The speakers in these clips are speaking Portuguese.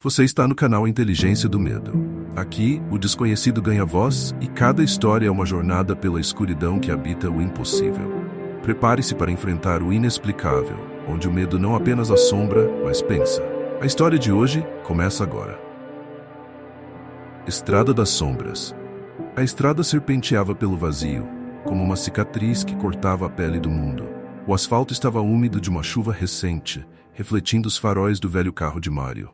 Você está no canal Inteligência do Medo. Aqui, o desconhecido ganha voz e cada história é uma jornada pela escuridão que habita o impossível. Prepare-se para enfrentar o inexplicável, onde o medo não apenas assombra, mas pensa. A história de hoje começa agora. Estrada das Sombras. A estrada serpenteava pelo vazio, como uma cicatriz que cortava a pele do mundo. O asfalto estava úmido de uma chuva recente, refletindo os faróis do velho carro de Mário.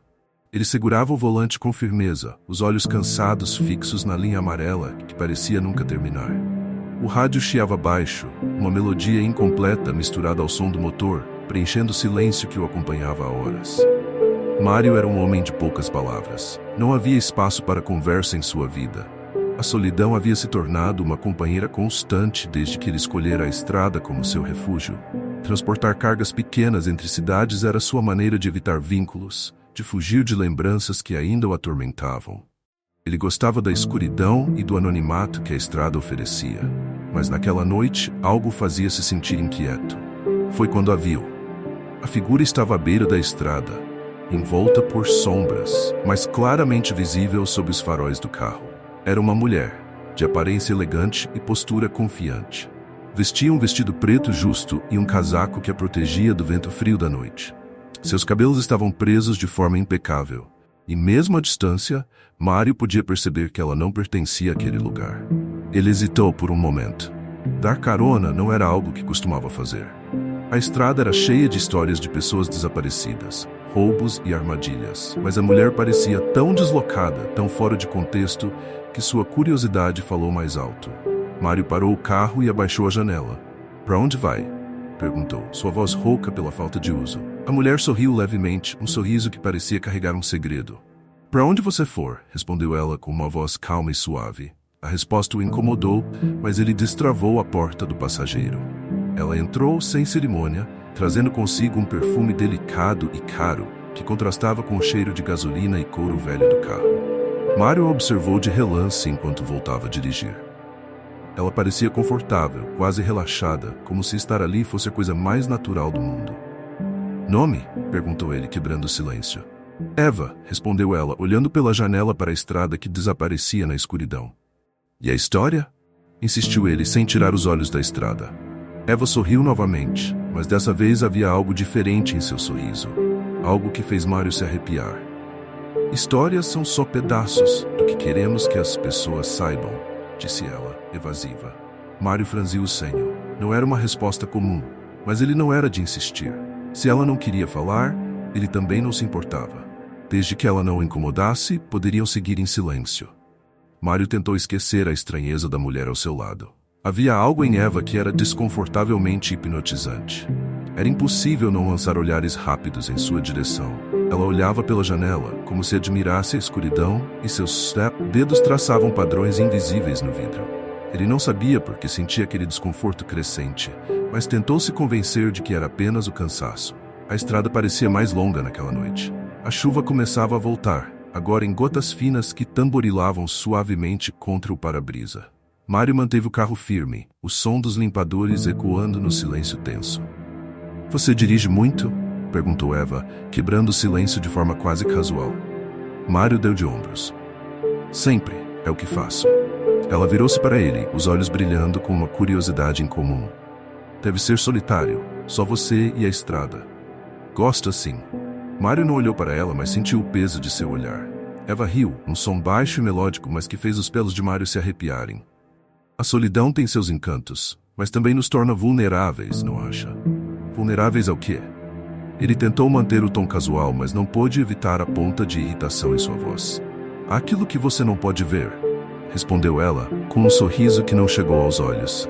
Ele segurava o volante com firmeza, os olhos cansados fixos na linha amarela que parecia nunca terminar. O rádio chiava baixo, uma melodia incompleta misturada ao som do motor, preenchendo o silêncio que o acompanhava há horas. Mário era um homem de poucas palavras. Não havia espaço para conversa em sua vida. A solidão havia se tornado uma companheira constante desde que ele escolhera a estrada como seu refúgio. Transportar cargas pequenas entre cidades era sua maneira de evitar vínculos, de fugir de lembranças que ainda o atormentavam. Ele gostava da escuridão e do anonimato que a estrada oferecia. Mas naquela noite, algo fazia-se sentir inquieto. Foi quando a viu. A figura estava à beira da estrada, envolta por sombras, mas claramente visível sob os faróis do carro. Era uma mulher, de aparência elegante e postura confiante. Vestia um vestido preto justo e um casaco que a protegia do vento frio da noite. Seus cabelos estavam presos de forma impecável, e mesmo à distância, Mário podia perceber que ela não pertencia àquele lugar. Ele hesitou por um momento. Dar carona não era algo que costumava fazer. A estrada era cheia de histórias de pessoas desaparecidas, roubos e armadilhas, mas a mulher parecia tão deslocada, tão fora de contexto, que sua curiosidade falou mais alto. Mário parou o carro e abaixou a janela. "Para onde vai?" perguntou, sua voz rouca pela falta de uso. A mulher sorriu levemente, um sorriso que parecia carregar um segredo. "Para onde você for?" respondeu ela com uma voz calma e suave. A resposta o incomodou, mas ele destravou a porta do passageiro. Ela entrou sem cerimônia, trazendo consigo um perfume delicado e caro, que contrastava com o cheiro de gasolina e couro velho do carro. Mário a observou de relance enquanto voltava a dirigir. Ela parecia confortável, quase relaxada, como se estar ali fosse a coisa mais natural do mundo. "Nome?" perguntou ele, quebrando o silêncio. "Eva", respondeu ela, olhando pela janela para a estrada que desaparecia na escuridão. "E a história?" insistiu ele, sem tirar os olhos da estrada. Eva sorriu novamente, mas dessa vez havia algo diferente em seu sorriso. Algo que fez Mário se arrepiar. "Histórias são só pedaços do que queremos que as pessoas saibam", disse ela, evasiva. Mário franziu o senho. Não era uma resposta comum, mas ele não era de insistir. Se ela não queria falar, ele também não se importava. Desde que ela não o incomodasse, poderiam seguir em silêncio. Mário tentou esquecer a estranheza da mulher ao seu lado. Havia algo em Eva que era desconfortavelmente hipnotizante. Era impossível não lançar olhares rápidos em sua direção. Ela olhava pela janela, como se admirasse a escuridão, e seus dedos traçavam padrões invisíveis no vidro. Ele não sabia por que sentia aquele desconforto crescente, mas tentou se convencer de que era apenas o cansaço. A estrada parecia mais longa naquela noite. A chuva começava a voltar, agora em gotas finas que tamborilavam suavemente contra o para-brisa. Mário manteve o carro firme, o som dos limpadores ecoando no silêncio tenso. "Você dirige muito?" perguntou Eva, quebrando o silêncio de forma quase casual. Mário deu de ombros. "Sempre, é o que faço." Ela virou-se para ele, os olhos brilhando com uma curiosidade incomum. "Deve ser solitário, só você e a estrada." "Gosto assim." Mário não olhou para ela, mas sentiu o peso de seu olhar. Eva riu, um som baixo e melódico, mas que fez os pelos de Mário se arrepiarem. "A solidão tem seus encantos, mas também nos torna vulneráveis, não acha?" "Vulneráveis ao quê?" Ele tentou manter o tom casual, mas não pôde evitar a ponta de irritação em sua voz. "Aquilo que você não pode ver", respondeu ela, com um sorriso que não chegou aos olhos.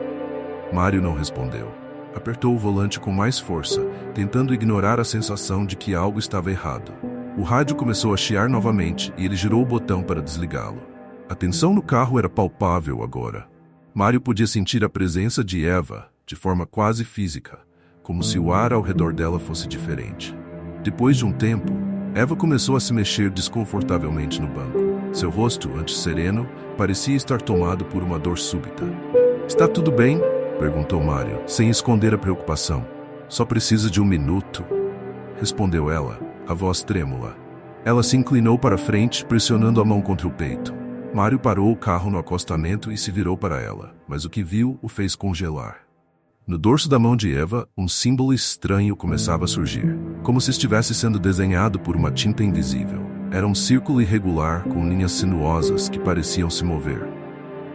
Mário não respondeu. Apertou o volante com mais força, tentando ignorar a sensação de que algo estava errado. O rádio começou a chiar novamente e ele girou o botão para desligá-lo. A tensão no carro era palpável agora. Mário podia sentir a presença de Eva, de forma quase física, como se o ar ao redor dela fosse diferente. Depois de um tempo, Eva começou a se mexer desconfortavelmente no banco. Seu rosto, antes sereno, parecia estar tomado por uma dor súbita. "Está tudo bem?" perguntou Mário, sem esconder a preocupação. "Só precisa de um minuto", respondeu ela, a voz trêmula. Ela se inclinou para frente, pressionando a mão contra o peito. Mário parou o carro no acostamento e se virou para ela, mas o que viu o fez congelar. No dorso da mão de Eva, um símbolo estranho começava a surgir, como se estivesse sendo desenhado por uma tinta invisível. Era um círculo irregular com linhas sinuosas que pareciam se mover.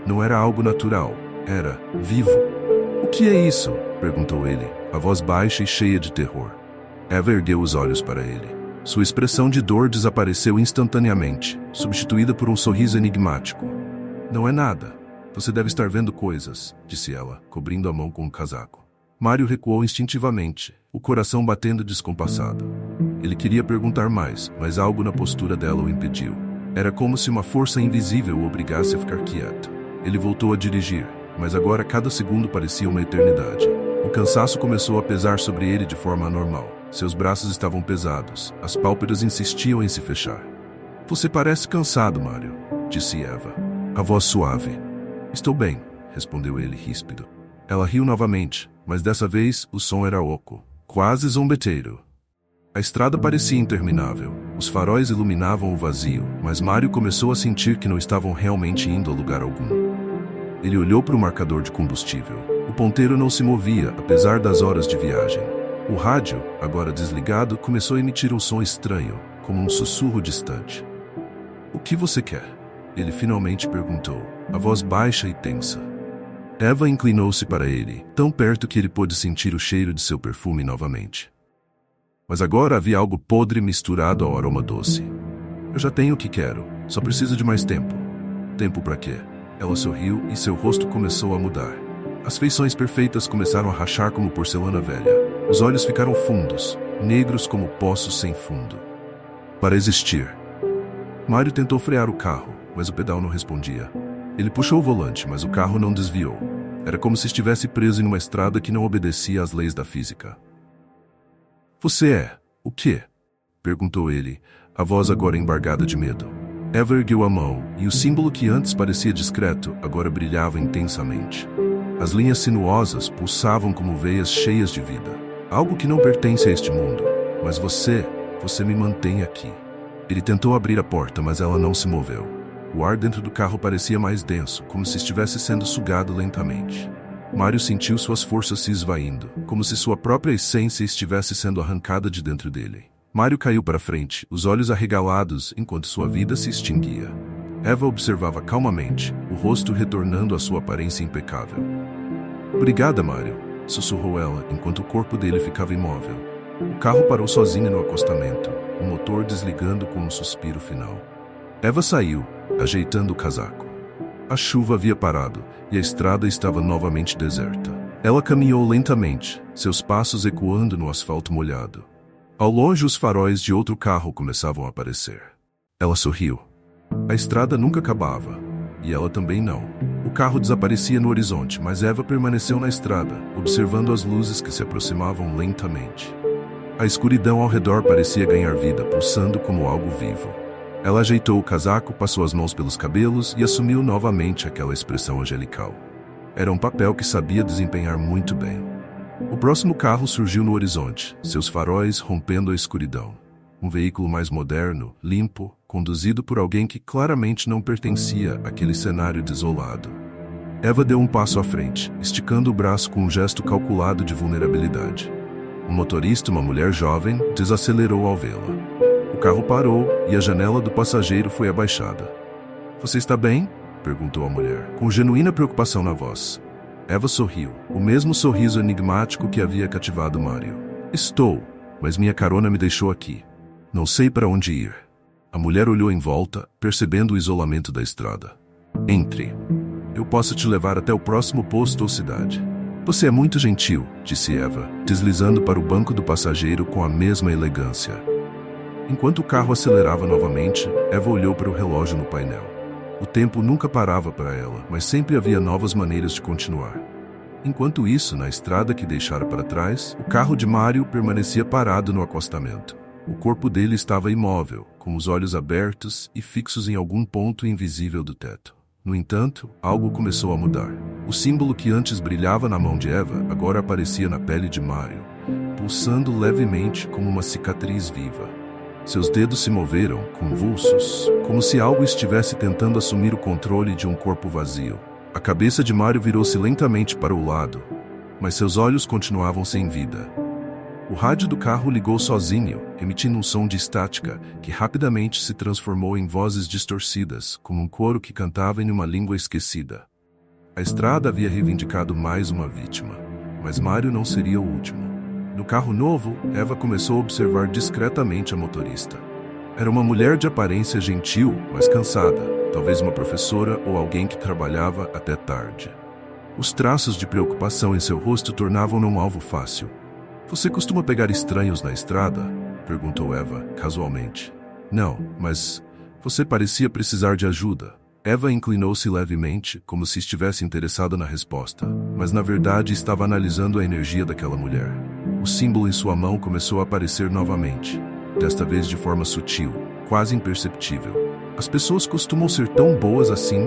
Não era algo natural, era vivo. "O que é isso?" perguntou ele, a voz baixa e cheia de terror. Eva ergueu os olhos para ele. Sua expressão de dor desapareceu instantaneamente, substituída por um sorriso enigmático. "Não é nada. Você deve estar vendo coisas", disse ela, cobrindo a mão com o casaco. Mário recuou instintivamente, o coração batendo descompassado. Ele queria perguntar mais, mas algo na postura dela o impediu. Era como se uma força invisível o obrigasse a ficar quieto. Ele voltou a dirigir, mas agora cada segundo parecia uma eternidade. O cansaço começou a pesar sobre ele de forma anormal. Seus braços estavam pesados, as pálpebras insistiam em se fechar. "Você parece cansado, Mário", disse Eva, a voz suave. "Estou bem", respondeu ele ríspido. Ela riu novamente, mas dessa vez o som era oco, quase zombeteiro. A estrada parecia interminável. Os faróis iluminavam o vazio, mas Mário começou a sentir que não estavam realmente indo a lugar algum. Ele olhou para o marcador de combustível. O ponteiro não se movia, apesar das horas de viagem. O rádio, agora desligado, começou a emitir um som estranho, como um sussurro distante. "O que você quer?" ele finalmente perguntou, a voz baixa e tensa. Eva inclinou-se para ele, tão perto que ele pôde sentir o cheiro de seu perfume novamente. Mas agora havia algo podre misturado ao aroma doce. "Eu já tenho o que quero, só preciso de mais tempo." "Tempo para quê?" Ela sorriu e seu rosto começou a mudar. As feições perfeitas começaram a rachar como porcelana velha. Os olhos ficaram fundos, negros como poços sem fundo. "Para existir." Mário tentou frear o carro, mas o pedal não respondia. Ele puxou o volante, mas o carro não desviou. Era como se estivesse preso em uma estrada que não obedecia às leis da física. "Você é o quê?" perguntou ele, a voz agora embargada de medo. Eva ergueu a mão, e o símbolo que antes parecia discreto, agora brilhava intensamente. As linhas sinuosas pulsavam como veias cheias de vida. "Algo que não pertence a este mundo. Mas você me mantém aqui." Ele tentou abrir a porta, mas ela não se moveu. O ar dentro do carro parecia mais denso, como se estivesse sendo sugado lentamente. Mário sentiu suas forças se esvaindo, como se sua própria essência estivesse sendo arrancada de dentro dele. Mário caiu para frente, os olhos arregalados, enquanto sua vida se extinguia. Eva observava calmamente, o rosto retornando à sua aparência impecável. "Obrigada, Mário", sussurrou ela, enquanto o corpo dele ficava imóvel. O carro parou sozinho no acostamento, o motor desligando com um suspiro final. Eva saiu, ajeitando o casaco. A chuva havia parado, e a estrada estava novamente deserta. Ela caminhou lentamente, seus passos ecoando no asfalto molhado. Ao longe, os faróis de outro carro começavam a aparecer. Ela sorriu. A estrada nunca acabava, e ela também não. O carro desaparecia no horizonte, mas Eva permaneceu na estrada, observando as luzes que se aproximavam lentamente. A escuridão ao redor parecia ganhar vida, pulsando como algo vivo. Ela ajeitou o casaco, passou as mãos pelos cabelos e assumiu novamente aquela expressão angelical. Era um papel que sabia desempenhar muito bem. O próximo carro surgiu no horizonte, seus faróis rompendo a escuridão. Um veículo mais moderno, limpo, conduzido por alguém que claramente não pertencia àquele cenário desolado. Eva deu um passo à frente, esticando o braço com um gesto calculado de vulnerabilidade. O motorista, uma mulher jovem, desacelerou ao vê-la. O carro parou e a janela do passageiro foi abaixada. "Você está bem?" perguntou a mulher, com genuína preocupação na voz. Eva sorriu, o mesmo sorriso enigmático que havia cativado Mário. "Estou, mas minha carona me deixou aqui. Não sei para onde ir." A mulher olhou em volta, percebendo o isolamento da estrada. "Entre. Eu posso te levar até o próximo posto ou cidade." "Você é muito gentil", disse Eva, deslizando para o banco do passageiro com a mesma elegância. Enquanto o carro acelerava novamente, Eva olhou para o relógio no painel. O tempo nunca parava para ela, mas sempre havia novas maneiras de continuar. Enquanto isso, na estrada que deixara para trás, o carro de Mário permanecia parado no acostamento. O corpo dele estava imóvel, com os olhos abertos e fixos em algum ponto invisível do teto. No entanto, algo começou a mudar. O símbolo que antes brilhava na mão de Eva agora aparecia na pele de Mário, pulsando levemente como uma cicatriz viva. Seus dedos se moveram, convulsos, como se algo estivesse tentando assumir o controle de um corpo vazio. A cabeça de Mário virou-se lentamente para o lado, mas seus olhos continuavam sem vida. O rádio do carro ligou sozinho, emitindo um som de estática que rapidamente se transformou em vozes distorcidas, como um coro que cantava em uma língua esquecida. A estrada havia reivindicado mais uma vítima, mas Mário não seria o último. No carro novo, Eva começou a observar discretamente a motorista. Era uma mulher de aparência gentil, mas cansada, talvez uma professora ou alguém que trabalhava até tarde. Os traços de preocupação em seu rosto tornavam-no um alvo fácil. "Você costuma pegar estranhos na estrada?" perguntou Eva, casualmente. "Não, mas você parecia precisar de ajuda." Eva inclinou-se levemente, como se estivesse interessada na resposta, mas na verdade estava analisando a energia daquela mulher. O símbolo em sua mão começou a aparecer novamente, desta vez de forma sutil, quase imperceptível. "As pessoas costumam ser tão boas assim?"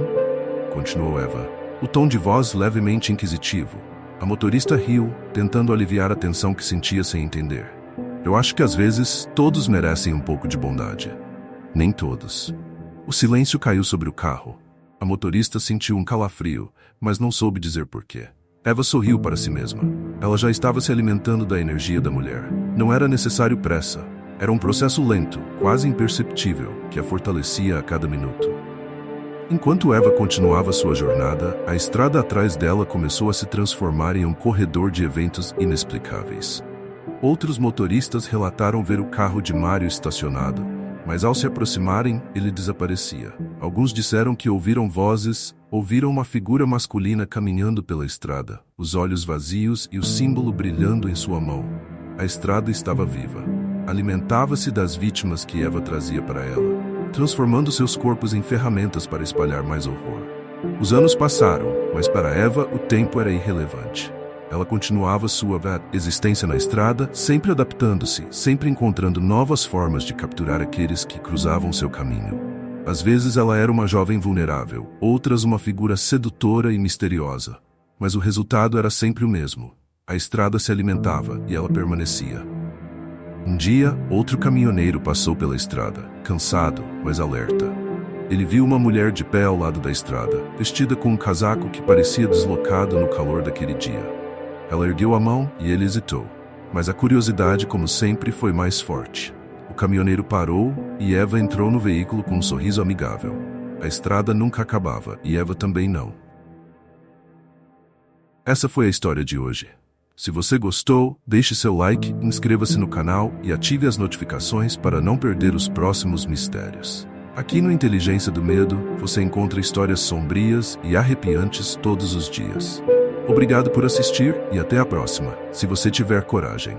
continuou Eva, o tom de voz levemente inquisitivo. A motorista riu, tentando aliviar a tensão que sentia sem entender. "Eu acho que às vezes todos merecem um pouco de bondade." "Nem todos." O silêncio caiu sobre o carro. A motorista sentiu um calafrio, mas não soube dizer porquê. Eva sorriu para si mesma. Ela já estava se alimentando da energia da mulher. Não era necessário pressa. Era um processo lento, quase imperceptível, que a fortalecia a cada minuto. Enquanto Eva continuava sua jornada, a estrada atrás dela começou a se transformar em um corredor de eventos inexplicáveis. Outros motoristas relataram ver o carro de Mário estacionado, mas ao se aproximarem, ele desaparecia. Alguns disseram que ouviram vozes, ouviram uma figura masculina caminhando pela estrada, os olhos vazios e o símbolo brilhando em sua mão. A estrada estava viva. Alimentava-se das vítimas que Eva trazia para ela, transformando seus corpos em ferramentas para espalhar mais horror. Os anos passaram, mas para Eva o tempo era irrelevante. Ela continuava sua existência na estrada, sempre adaptando-se, sempre encontrando novas formas de capturar aqueles que cruzavam seu caminho. Às vezes ela era uma jovem vulnerável, outras uma figura sedutora e misteriosa. Mas o resultado era sempre o mesmo. A estrada se alimentava e ela permanecia. Um dia, outro caminhoneiro passou pela estrada, cansado, mas alerta. Ele viu uma mulher de pé ao lado da estrada, vestida com um casaco que parecia deslocado no calor daquele dia. Ela ergueu a mão e ele hesitou, mas a curiosidade, como sempre, foi mais forte. O caminhoneiro parou e Eva entrou no veículo com um sorriso amigável. A estrada nunca acabava e Eva também não. Essa foi a história de hoje. Se você gostou, deixe seu like, inscreva-se no canal e ative as notificações para não perder os próximos mistérios. Aqui no Inteligência do Medo, você encontra histórias sombrias e arrepiantes todos os dias. Obrigado por assistir e até a próxima, se você tiver coragem.